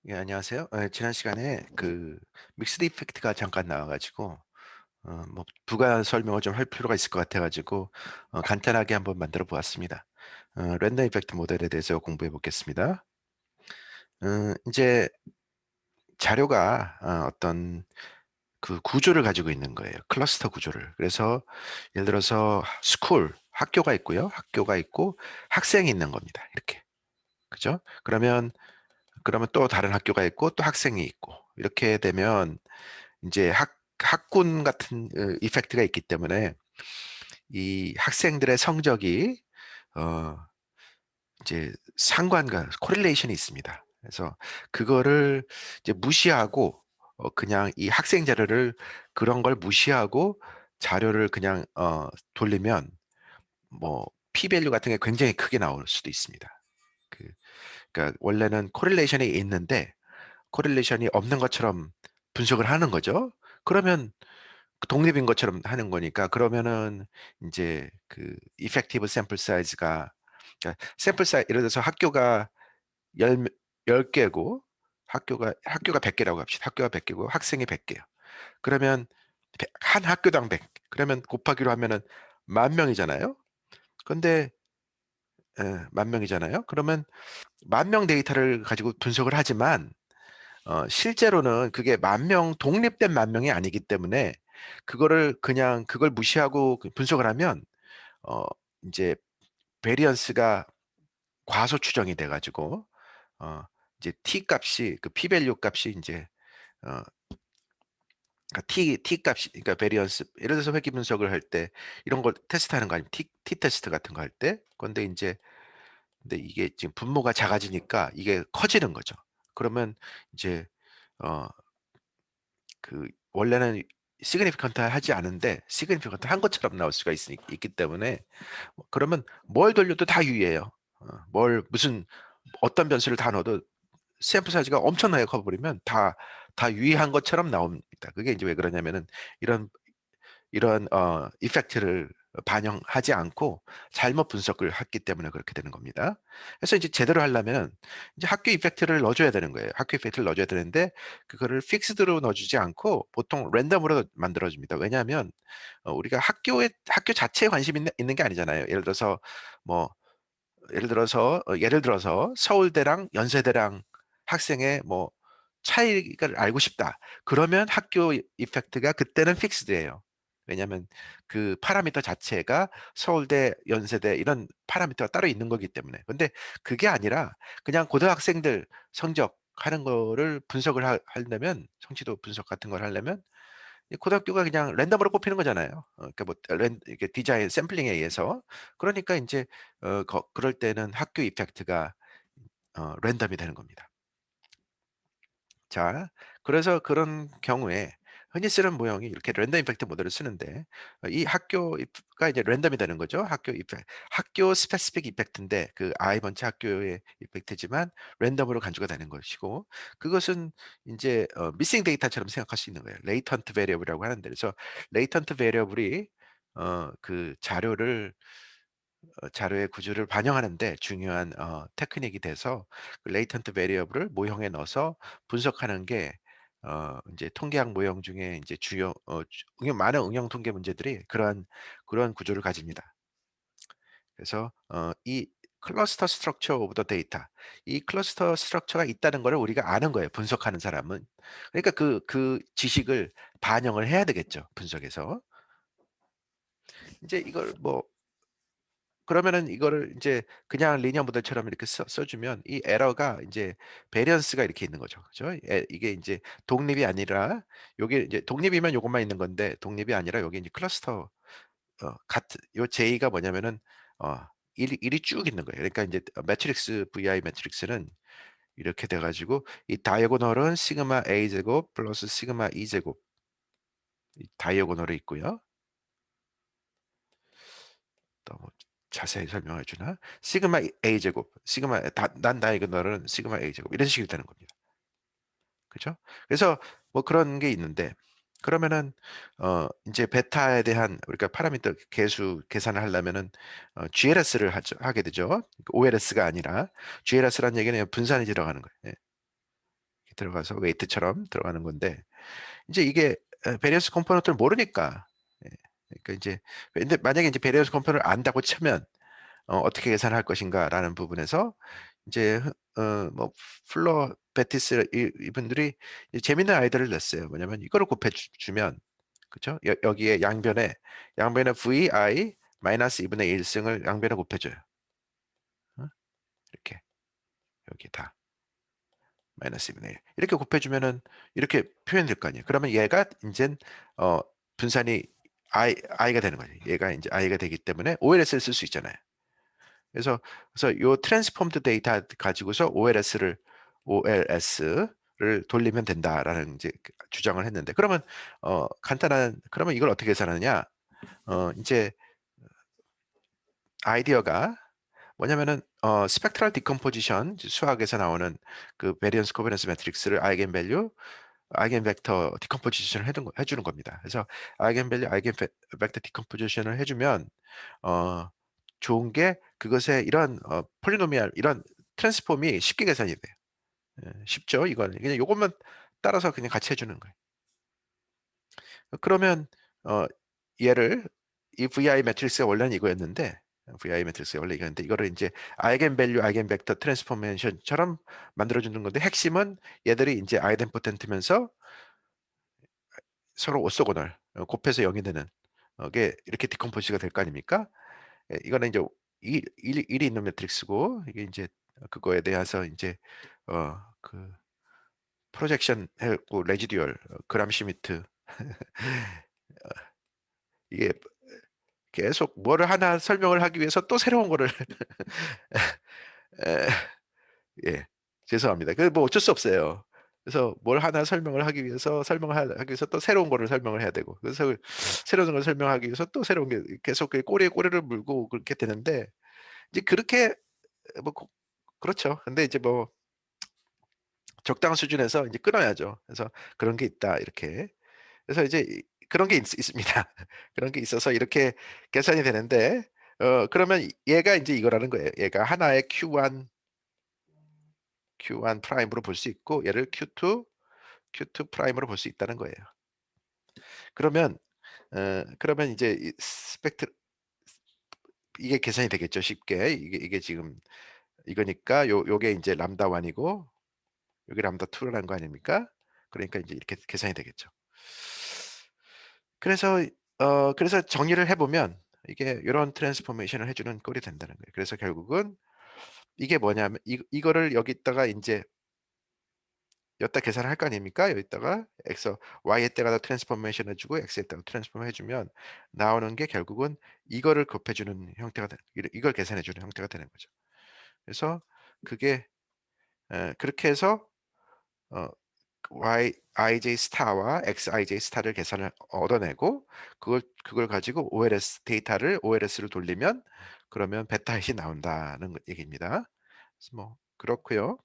예, 안녕하세요. 지난 시간에 믹스드 이펙트가 잠깐 나와 가지고 뭐 부가 설명을 좀 할 필요가 있을 것 같아 가지고 간단하게 한번 만들어 보았습니다. 랜덤 이펙트 모델에 대해서 공부해 보겠습니다. 인제 자료가 어떤 그 구조를 가지고 있는 거예요. 클러스터 구조를. 그래서 예를 들어서 학교가 있고요. 학교가 있고 학생이 있는 겁니다. 이렇게. 그죠? 그러면 또 다른 학교가 있고 또 학생이 있고 이렇게 되면 인제 학군 같은 이펙트가 있기 때문에 이 학생들의 성적이 어 이제 상관과 코릴레이션이 있습니다. 그래서 그거를 이제 무시하고 그냥 이 학생 자료를 그런 걸 무시하고 자료를 그냥 돌리면 뭐 p 밸류 같은 게 굉장히 크게 나올 수도 있습니다. 그 그러니까 원래는 코릴레이션이 있는데 코릴레이션이 없는 것처럼 분석을 하는 거죠. 그러면 그 독립인 것처럼 하는 거니까 그러면은 인제 그 effective sample size가 그러니까 샘플 사이 예를 들어서 학교가 열 열 개고 학교가 100 개라고 합시다. 학교가 100 개고 학생이 100 개요. 그러면 한 학교당 100 그러면 곱하기로 하면은 10,000 명이잖아요. 근데 예, 10,000 명이잖아요. 그러면 10,000명 데이터를 가지고 분석을 하지만 실제로는 그게 10,000명 독립된 10,000 명이 아니기 때문에 그거를 그냥 그걸 무시하고 분석을 하면 어 인제 베리언스가 과소 추정이 돼 가지고 어 이제 t 값이 그 p 밸류 값이 인제 어 그러니까 t 값이 그러니까 베리언스 예를 들어서 회귀 분석을 할 때 이런 걸 테스트하는 거 아니면 t 테스트 같은 거 할 때 근데 인제 근데 이게 지금 분모가 작아지니까 이게 커지는 거죠. 그러면 이제 어 원래는 시그니피컨트 하지 않은데 시그니피컨트 한 것처럼 나올 수가 있기 때문에 그러면 뭘 돌려도 다 유의해요. 뭘 무슨 어떤 변수를 다 넣어도 샘플 사이즈가 엄청나게 커 버리면 다 유의한 것처럼 나옵니다. 그게 인제 왜 그러냐면은 이런 이런 이펙트를 반영하지 않고 잘못 분석을 했기 때문에 그렇게 되는 겁니다. 그래서 이제 제대로 하려면은 이제 학교 이펙트를 넣어 줘야 되는 거예요. 학교 이펙트를 넣어 줘야 되는데 그거를 픽스드로 넣어 주지 않고 보통 랜덤으로 만들어 줍니다. 왜냐하면 우리가 학교 자체에 관심이 있는 게 아니잖아요. 뭐 예를 들어서 서울대랑 연세대랑 학생의 뭐 차이를 알고 싶다. 그러면 학교 이펙트가 그때는 픽스드예요. 왜냐하면 그 파라미터 자체가 서울대, 연세대 이런 파라미터가 따로 있는 거기 때문에. 근데 그게 아니라 그냥 고등학생들 성적하는 거를 분석을 하려면 성취도 분석 같은 걸 하려면 이 고등학교가 그냥 랜덤으로 뽑히는 거잖아요. 그러니까 뭐 이렇게 디자인 샘플링에 의해서. 그러니까 인제 그럴 때는 학교 이펙트가 랜덤이 되는 겁니다. 자, 그래서 그런 경우에 흔히 쓰는 모형이 이렇게 랜덤 이펙트 모델을 쓰는데 이 학교 가 이제 랜덤이 되는 거죠. 학교 스페시픽 이펙트인데 그 I 번째 학교의 이펙트지만 랜덤으로 간주가 되는 것이고 그것은 인제 미싱 데이터처럼 생각할 수 있는 거예요. 레이턴트 베리어블이라고 하는데 그래서 레이턴트 베리어블이 그 자료의 구조를 반영하는 데 중요한 테크닉이 돼서 그 레이턴트 베리어블을 모형에 넣어서 분석하는 게 인제 통계학 모형 중에 인제 주요 많은 응용 통계 문제들이 그러한 구조를 가집니다. 그래서 이 클러스터 스트럭처 오브 더 데이터 이 클러스터 스트럭처가 있다는 거를 우리가 아는 거예요, 분석하는 사람은. 그러니까 그 지식을 반영을 해야 되겠죠, 분석에서. 인제 이걸 뭐 그러면은 이거를 인제 그냥 리니어 모델처럼 이렇게 써 주면 이 에러가 인제 베리언스가 이렇게 있는 거죠. 그죠? 이게 인제 독립이 아니라 요게 이제 독립이면 요것만 있는 건데 독립이 아니라 여기 인제 클러스터 같은 요 J가 뭐냐면은 어 일이 쭉 있는 거예요. 그러니까 인제 매트릭스 VI 매트릭스는 이렇게 돼 가지고 이 다이아고널은 시그마 A 제곱 플러스 시그마 E 제곱 이 다이아고널이 있고요. 너무 자세히 설명해 주나? 시그마 A 제곱, 시그마 난 다이아고널은 시그마 A 제곱 이런 식이 되는 겁니다. 그죠? 그래서 뭐 그런 게 있는데 그러면은 인제 베타에 대한 우리가 파라미터 계수 계산을 하려면은 GLS를 하게 되죠. OLS가 아니라 GLS라는 얘기는 분산이 들어가는 거예요. 예. 들어가서 웨이트처럼 들어가는 건데 이제 이게 베리언스 컴포넌트를 모르니까 예 그러니까 인제 근데 만약에 인제 베리언스 컴포넌트를 안다고 치면 어떻게 계산할 것인가라는 부분에서 이제 뭐 플러 베티스 이분들이 이 재밌는 아이디어를 냈어요. 뭐냐면 이거를 곱해 주면 그죠? 여기에 양변에 vi 마이너스 2분의 1 승을 양변에 곱해 줘요. 어? 이렇게 여기 다 마이너스 2분의 1 이렇게 곱해 주면은 이렇게 표현될 거 아니에요. 그러면 얘가 인젠 어 분산이 i가 되는 거죠. 얘가 인제 i가 되기 때문에 OLS를 쓸 수 있잖아요. 그래서 요 트랜스포음드 데이터 가지고서 OLS를 돌리면 된다라는 이제 그 주장을 했는데 그러면 이걸 어떻게 계산하느냐? 인제 아이디어가 뭐냐면은 스펙트럴 디컴포지션 수학에서 나오는 그 베리언스 코비넌스 매트릭스를 아이겐 벡터 디컴포지션을 해 주는 겁니다. 그래서 아이겐 벡터 디컴포지션을 해 주면 어 좋은 게 그것의 이런 폴리노미얼 이런 트랜스폼이 쉽게 계산이 돼요. 쉽죠 이거는. 그냥 요것만 따라서 그냥 같이 해 주는 거예요. 그러면 어 얘를 이 VI 매트릭스가 원래는 이거였는데 VI 매트릭스가 원래 이거였는데 이거를 인제 아이겐 밸류, 아이겐 벡터 트랜스포메이션처럼 만들어 주는 건데 핵심은 얘들이 인제 아이덴포텐트면서 서로 오쏘고날 곱해서 0이 되는 게 이렇게 디컴포즈가 될 거 아닙니까? 이거는 인제 일이 있는 매트릭스고 이게 인제 그거에 대해서 인제 그 프로젝션 해 갖고 레지듀얼 그람슈미트 이게 계속 뭐를 하나 설명을 하기 위해서 또 새로운 거를 에 예. 죄송합니다. 그 뭐 어쩔 수 없어요. 그래서 뭘 하나 설명을 하기 위해서 하기 위해서 또 새로운 거를 설명을 해야 되고 그래서 새로운 걸 설명하기 위해서 또 새로운 게 계속 그 꼬리에 꼬리를 물고 그렇게 되는데 이제 그렇게 뭐 그렇죠. 근데 이제 뭐 적당한 수준에서 이제 끊어야죠. 그래서 "그런 게 있다." 이렇게. 그래서 이제 그런 게 있습니다. 그런 게 있어서 이렇게 계산이 되는데 그러면 얘가 인제 이거라는 거예요. 얘가 하나의 Q1 프라임으로 볼 수 있고 얘를 Q2 프라임으로 볼 수 있다는 거예요. 그러면 이제 이 스펙트 이게 계산이 되겠죠, 쉽게. 이게 지금 이거니까 요게 인제 람다 1 이고 요게 람다 2 라는 거 아닙니까? 그러니까 인제 이렇게 계산이 되겠죠. 그래서 그래서 정리를 해 보면 이게 요런 트랜스포메이션을 해 주는 꼴이 된다는 거예요. 그래서 결국은 이게 뭐냐면 이거를 여기다가 인제 여기다 계산을 할 거 아닙니까? 여기다가 y에다가 트랜스포메이션 해 주고 x에다가 트랜스포메 해 주면 나오는 게 결국은 이거를 곱해 주는 형태가 이걸 계산해 주는 형태가 되는 거죠. 그래서 그게 그렇게 해서 어 yij 스타와 xij 스타를 계산을 얻어내고 그걸 가지고 OLS를 돌리면 그러면 베타잇이 나온다는 얘기입니다. 그래서 뭐 그렇고요.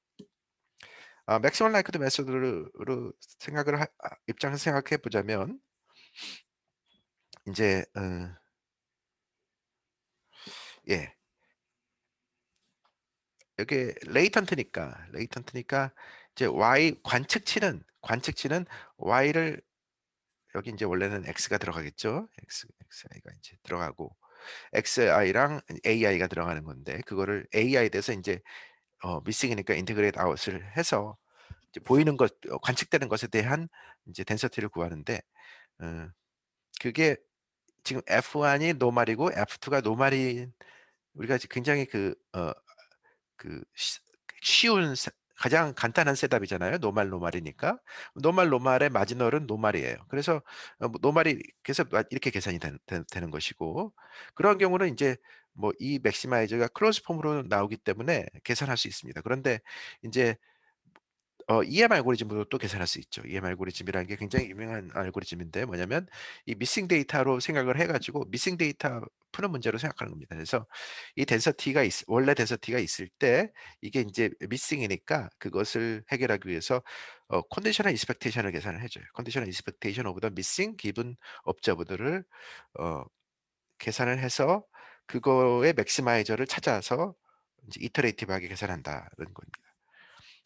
맥시멀 라이크드 메소드로 생각을 입장에서 생각해 보자면 인제 예. 이게 레이턴트니까 이제 관측치는 y를 여기 인제 원래는 x가 들어가겠죠. xi가 인제 들어가고 xi랑 ai가 들어가는 건데 그거를 ai에 대해서 인제 미싱이니까 인테그레이트 아웃을 해서 이제 보이는 것 관측되는 것에 대한 인제 덴서티를 구하는데 어 그게 지금 F1이 노말이고 F2가 노말인 우리가 굉장히 쉬운 가장 간단한 셋업이잖아요. 노말이니까. 노말의 마지널은 노말이에요. 그래서 뭐 노말이 그래서 이렇게 계산이 되는 것이고 그런 경우는 인제 뭐 이 맥시마이저가 클로즈 폼으로 나오기 때문에 계산할 수 있습니다. 그런데 인제 EM 알고리즘으로 또 계산할 수 있죠. EM 알고리즘이라는 게 굉장히 유명한 알고리즘인데 뭐냐면 이 미싱 데이터로 생각을 해 가지고 미싱 데이터 푸는 문제로 생각하는 겁니다. 그래서 이 원래 덴서티가 있을 때 이게 인제 미싱이니까 그것을 해결하기 위해서 컨디셔널 익스펙테이션을 계산을 해 줘요. 컨디셔널 익스펙테이션 오브 더 미싱 기븐 observed를 어 계산을 해서 그거의 맥시마이저를 찾아서 인제 이터레이티브하게 계산한다는 겁니다.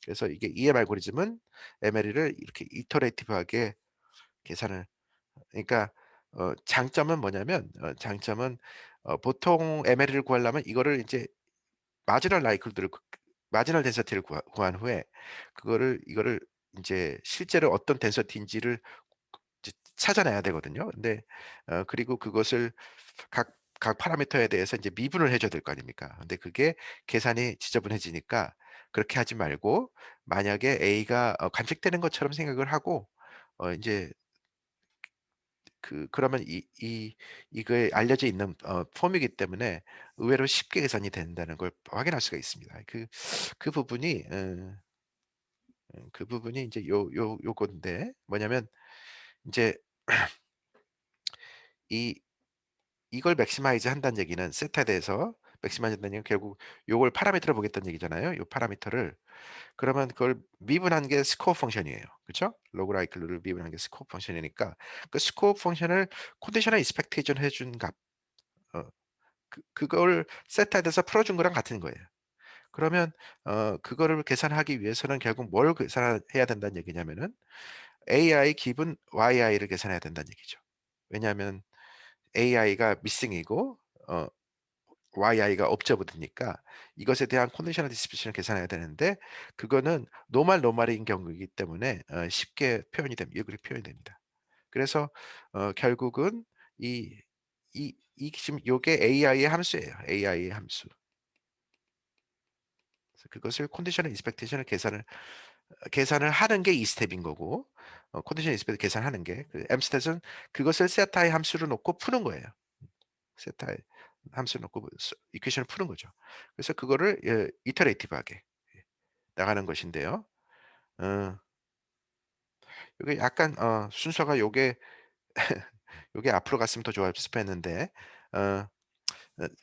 그래서 이게 EM 알고리즘은 ML을 이렇게 이터레이티브하게 계산을, 그러니까 장점은 뭐냐면, 장점은 보통 ML을 구하려면 이거를 인제 마지널 라이클들을 마지널 덴서티를 구한 후에 이거를 인제 실제로 어떤 덴서티인지를 이제 찾아내야 되거든요. 근데 그리고 그것을 각 파라미터에 대해서 인제 미분을 해 줘야 될 거 아닙니까? 근데 그게 계산이 지저분해지니까 그렇게 하지 말고, 만약에 A가 관측되는 것처럼 생각을 하고 인제 그러면 이거에 알려져 있는 폼이기 때문에 의외로 쉽게 계산이 된다는 걸 확인할 수가 있습니다. 그 부분이 그 부분이 인제 요건데, 뭐냐면 인제 이 이걸 맥시마이즈 한다는 얘기는, 세타에 대해서 맥시마이즈 한다는 얘기는 결국 요걸 파라미터로 보겠다는 얘기잖아요. 요 파라미터를 그러면 그걸 미분한 게 스코어 펑션이에요. 그쵸? 로그 라이클루를 미분한 게 스코어 펑션이니까 그 스코어 펑션을 컨디셔널 익스펙테이션 해준 값, 어 그걸 세타에 대해서 풀어 준 거랑 같은 거예요. 그러면 그거를 계산하기 위해서는 결국 뭘 계산해야 된다는 얘기냐면은 AI 기분 YI를 계산해야 된다는 얘기죠. 왜냐하면 AI가 미싱이고 어 YI가 observed니까 이것에 대한 컨디셔널 디스트리뷰션을 계산해야 되는데, 그거는 노말인 경우이기 때문에 쉽게 표현이 됩니다. 이렇게 표현이 됩니다. 그래서 결국은 지금 요게 AI의 함수예요. AI의 함수. 그래서 그것을 컨디셔널 익스펙테이션을 계산을 하는 게 이 스텝인 거고, 컨디셔널 익스펙트 계산하는 게, M 스탯은 그것을 세타의 함수로 놓고 푸는 거예요. 세타의 함수를 놓고 이퀘이션을 푸는 거죠. 그래서 그거를 이터레이티브하게 나가는 것인데요. 어 요게 약간 순서가 요게 앞으로 갔으면 더 좋았을 뻔했는데, 어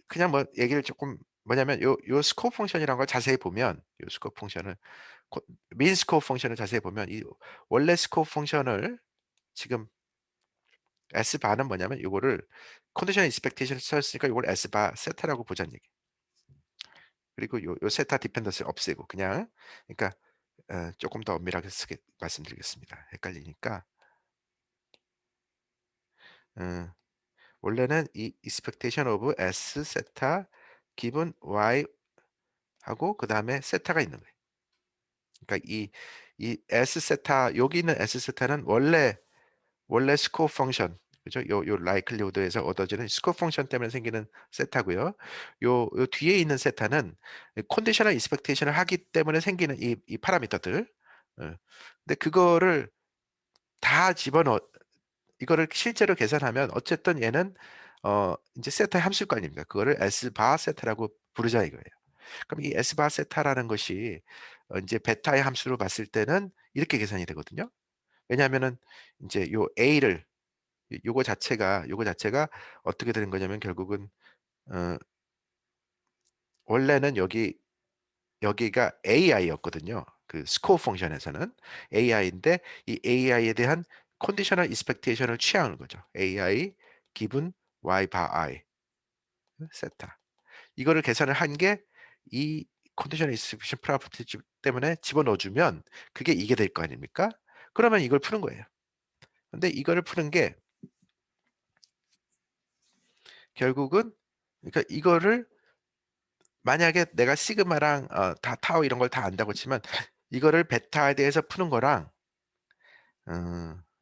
그냥 뭐 얘기를 조금, 뭐냐면 요 스코어 펑션이라는 걸 자세히 보면, 요 스코어 펑션을 코 민 스코어 펑션을 자세히 보면, 이 원래 스코어 펑션을 지금 S바는 뭐냐면 요거를 컨디션 익스펙테이션을 썼으니까 요걸 S바 세타라고 보자는 얘기예요. 그리고 요 세타 디펜던스를 없애고 그냥, 그러니까 쪼끔 더 엄밀하게 쓰게 말씀드리겠습니다, 헷갈리니까. 어 원래는 이 expectation of S 세타 기분 Y 하고 그다음에 세타가 있는 거예요. 그러니까 이 S 세타, 여기 있는 S 세타는 원래 스코어 펑션, 그죠? 요 라이클리후드에서 얻어지는 스코어 펑션 때문에 생기는 세타고요. 요 뒤에 있는 세타는 이 컨디셔널 익스펙테이션을 하기 때문에 생기는 이 파라미터들. 근데 그거를 다 집어넣 이거를 실제로 계산하면 어쨌든 얘는 인제 세타의 함수일 거 아닙니까? 그거를 S바 세타라고 부르자 이거예요. 그럼 이 S바 세타라는 것이 인제 베타의 함수로 봤을 때는 이렇게 계산이 되거든요. 왜냐하면은 인제 요 A를 요거 자체가 어떻게 되는 거냐면, 결국은 어 원래는 여기가 AI였거든요. 그 스코어 펑션에서는 AI인데, 이 AI에 대한 컨디셔널 익스펙테이션을 취하는 거죠. AI 기분 Y 바 I 세타. 이거를 계산을 한 게 이 컨디셔널 익스펙션 프로퍼티 때문에 집어넣어 주면 그게 이게 될 거 아닙니까? 그러면 이걸 푸는 거예요. 근데 이거를 푸는 게 결국은, 그러니까 이거를 만약에 내가 시그마랑 다 타우 이런 걸 다 안다고 치면, 이거를 베타에 대해서 푸는 거랑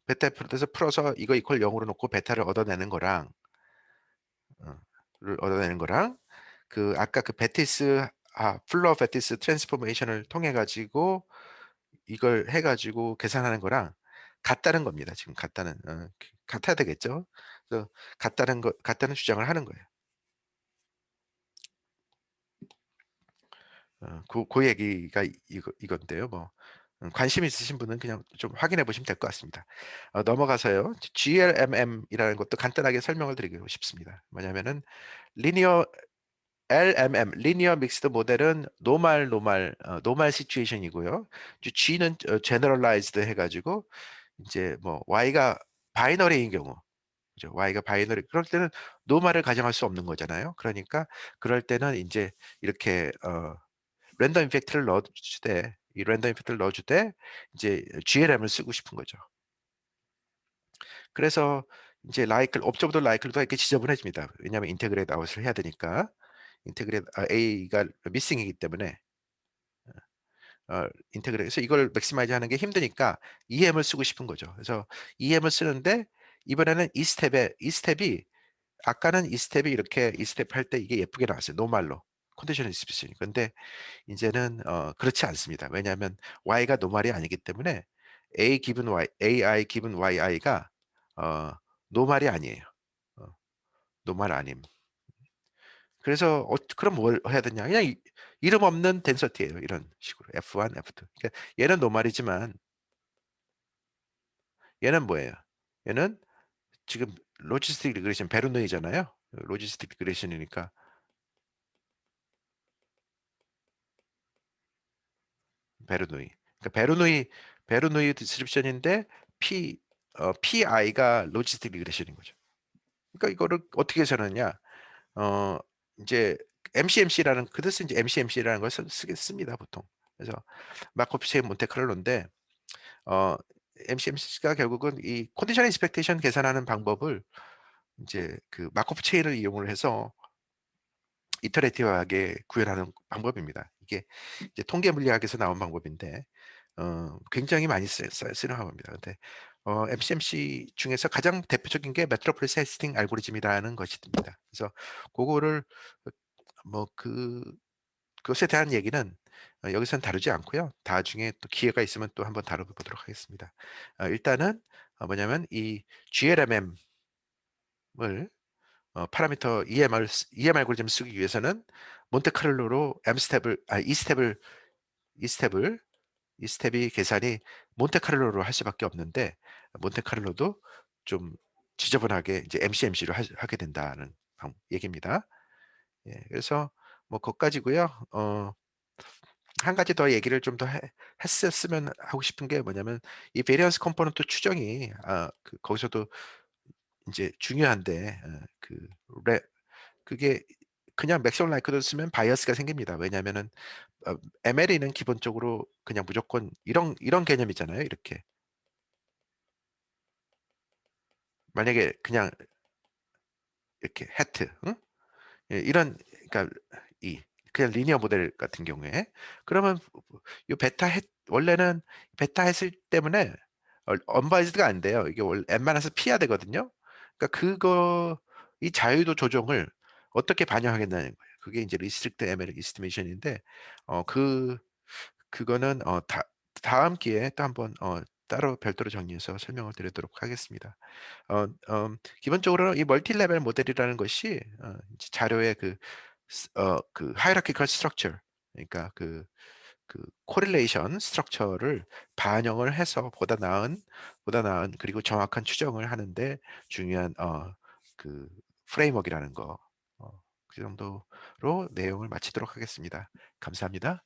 베타에 대해서 풀어서 이거 이퀄 0 으로 놓고 베타를 얻어내는 거랑 어 를 얻어내는 거랑, 아까 그 플로어 베티스 트랜스포메이션을 통해 가지고 이걸 해 가지고 계산하는 거랑 같다는 겁니다. 지금 같아야 되겠죠. 그래서 같다는 주장을 하는 거예요. 고 얘기가 이건데요. 뭐 관심 있으신 분은 그냥 좀 확인해 보시면 될 것 같습니다. 넘어가서요. GLMM이라는 것도 간단하게 설명을 드리고 싶습니다. 뭐냐면은 리니어 LMM 리니어 믹스드 모델은 노말 시츄에이션이고요. G는 generalized 해 가지고 인제 뭐 Y가 바이너리인 경우, 그죠? Y가 바이너리, 그럴 때는 노말을 가정할 수 없는 거잖아요. 그러니까 그럴 때는 인제 이렇게 랜덤 이펙트를 넣어 주되, 이 랜덤 이펙트를 넣어 줄 때 이제 GLM을 쓰고 싶은 거죠. 그래서 이제 라이클 옵저버도 라이클도 이렇게 지저분해집니다. 왜냐하면 인테그레이트 아웃을 해야 되니까. 인테그레이트 A가 미싱이기 때문에 인테그레이트해서 이걸 맥시마이즈 하는 게 힘드니까 EM을 쓰고 싶은 거죠. 그래서 EM을 쓰는데 이번에는 이 스텝이 아까는 이 스텝이 이렇게 이 스텝 할 때 이게 예쁘게 나왔어요. 노말로. 컨디셔널 디스피시니. 근데 인제는 그렇지 않습니다. 왜냐하면 Y가 노말이 아니기 때문에 A 기분 Y AI 기분 YI가 어 노말이 아니에요. 어 노말 아님. 그래서 그럼 뭘 해야 되냐? 그냥 이름 없는 덴서티예요. 이런 식으로 F1, F2. 그러니까 얘는 노말이지만 얘는 뭐예요? 얘는 지금 로지스틱 리그레션 베르노이잖아요. 로지스틱 리그레션이니까 베르노이. 그러니까 베르노이 디스트리뷰션인데 PI가 로지스틱 리그레션인 거죠. 그러니까 이거를 어떻게 해석하느냐? 어 인제 MCMC라는 그 뜻은 이제 MCMC라는 걸 씁니다 보통. 그래서 마코프 체인 몬테카를로인데 어 MCMC가 결국은 이 컨디션 익스펙테이션 계산하는 방법을 인제 그 마코프 체인을 이용을 해서 이터레이티브하게 구현하는 방법입니다. 이게 이제 통계 물리학에서 나온 방법인데 굉장히 많이 쓰는 방법입니다. 근데 MCMC 중에서 가장 대표적인 게 메트로폴리스 헤스팅 알고리즘이라는 것입니다. 그래서 고거를 뭐 그것에 대한 얘기는 여기서는 다루지 않고요. 나중에 또 기회가 있으면 또 한번 다뤄 보도록 하겠습니다. 일단은 뭐냐면 이 GLMM을 파라미터 EM 알고리즘을 쓰기 위해서는 몬테카를로로 M 스텝을 아 이 스텝을 이 스텝이 계산이 몬테카를로로 할 수밖에 없는데 몬테카를로도 좀 지저분하게 이제 MCMC로 하게 된다는 얘기입니다. 예. 그래서 뭐 그것 가지고요. 한 가지 더 얘기를 좀 더 했었으면 하고 싶은 게 뭐냐면 이 베리언스 컴포넌트 추정이 거기서도 인제 중요한데 레 그게 그냥 맥시멀 라이크를 쓰면 바이어스가 생깁니다. 왜냐하면은 MLE는 기본적으로 그냥 무조건 이런 개념이잖아요. 이렇게 만약에 그냥 이렇게 해트 응? 예 이런 그러니까 이 그냥 리니어 모델 같은 경우에 그러면 요 베타 햇 원래는 베타 햇을 때문에 언바이즈드가 안 돼요. 이게 원래 웬만해서 피해야 되거든요. 그러니까 이 자유도 조정을 어떻게 반영하겠다는 거예요. 그게 인제 리스트릭트 ML 에스티메이션인데 그거는 다음 기회에 또 한번 따로 별도로 정리해서 설명을 드리도록 하겠습니다. 기본적으로 이 멀티 레벨 모델이라는 것이 이제 자료의 그 hierarchical structure 그러니까 correlation structure를 반영을 해서 보다 나은 그리고 정확한 추정을 하는 데 중요한 그 프레임워크이라는 거 그 정도로 내용을 마치도록 하겠습니다. 감사합니다.